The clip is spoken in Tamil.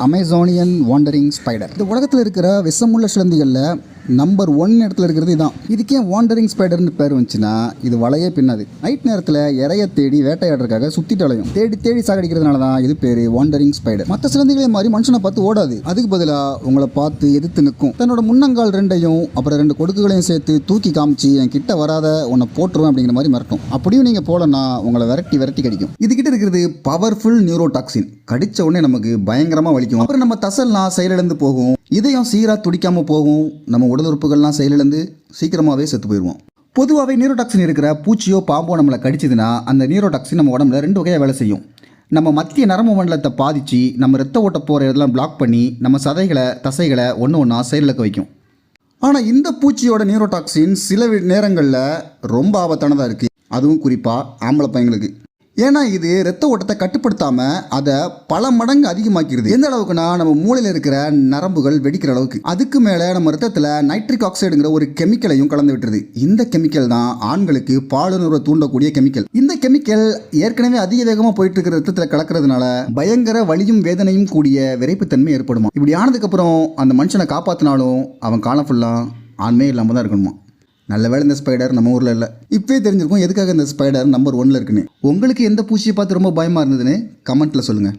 Amazonian wandering spider. இந்த உலகத்தில் இருக்கிற விஷமுள்ள சிலந்திகளில் நம்பர் 1 இடத்துல இருக்கிறது இதான். இதுக்கே வாண்டரிங் ஸ்பைடர்னு பேர் வந்துச்சுன்னா இது வலையே பின்னாது. நைட் நேரத்தில் இறைய தேடி வேட்டையாடுறதுக்காக சுற்றிட்டு அலையும். தேடி தேடி சாகடிக்கிறதுனால தான் இது பேர் வாண்டரிங் ஸ்பைடர். மற்ற சிலந்திகளே மாதிரி மனுஷனை பார்த்து ஓடாது. அதுக்கு பதிலாக உங்களை பார்த்து எதிர்த்து நிற்கும். தன்னோட முன்னங்கால் 2ஐயும் அப்புறம் 2 கொடுக்குகளையும் சேர்த்து தூக்கி காமிச்சு என் கிட்ட வராத உன்னை போட்டுருவேன் அப்படிங்கிற மாதிரி மிரட்டும். அப்படியும் நீங்கள் போலன்னா உங்களை விரட்டி கடிக்கும். இதுகிட்ட இருக்கிறது பவர்ஃபுல் நியூரோடாக்சின். கடிச்ச உடனே நமக்கு பயங்கரமாக வலிக்கும். அப்புறம் நம்ம தசல்லாம் செயலிழந்து போகும். இதயம் சீராக துடிக்காமல் போகும். நம்ம உடல் உறுப்புகள்லாம் செயலிழந்து சீக்கிரமாகவே செத்து போயிடுவோம். பொதுவாகவே நியூரோடாக்சின் இருக்கிற பூச்சியோ பாம்போ நம்மளை கடிச்சதுன்னா அந்த நியூரோடாக்சின் நம்ம உடம்புல 2 வகையாக வேலை செய்யும். நம்ம மத்திய நரம்பு மண்டலத்தை பாதித்து நம்ம ரத்த ஓட்ட போகிற இதெல்லாம் பிளாக் பண்ணி நம்ம தசைகளை ஒன்றா செயலிழக்க வைக்கும். ஆனால் இந்த பூச்சியோட நியூரோடாக்சின் சில நேரங்களில் ரொம்ப ஆபத்தானதாக இருக்குது. அதுவும் குறிப்பாக ஆம்பளை பையங்களுக்கு. ஏன்னா இது ரத்த ஓட்டத்தை கட்டுப்படுத்தாமல் அதை பல மடங்கு அதிகமாக்கிடுது. எந்த அளவுக்குன்னா நம்ம மூளையில் இருக்கிற நரம்புகள் வெடிக்கிற அளவுக்கு. அதுக்கு மேலே நம்ம ரத்தத்தில் நைட்ரிக் ஆக்சைடுங்கிற ஒரு கெமிக்கலையும் கலந்து விட்டுருது. இந்த கெமிக்கல் தான் ஆண்களுக்கு பாலுணர்வை தூண்டக்கூடிய கெமிக்கல். இந்த கெமிக்கல் ஏற்கனவே அதிக வேகமாக போயிட்டு இருக்கிற ரத்தத்தில் கலக்கிறதுனால பயங்கர வலியும் வேதனையும் கூடிய விரைப்புத்தன்மை ஏற்படுமா. இப்படி ஆனதுக்கப்புறம் அந்த மனுஷனை காப்பாற்றினாலும் அவன் காலம் ஃபுல்லாக ஆண்மே இல்லாமல் தான் இருக்கணுமா. நல்ல வேளை இந்த ஸ்பைடர் நம்ம ஊரில் இல்லை. இப்போயே தெரிஞ்சிருக்கும் எதுக்காக இந்த ஸ்பைடர் நம்பர் 1ல் இருக்குன்னு. உங்களுக்கு எந்த பூச்சியை பார்த்து ரொம்ப பயமாக இருந்ததுன்னு கமெண்ட்டில் சொல்லுங்கள்.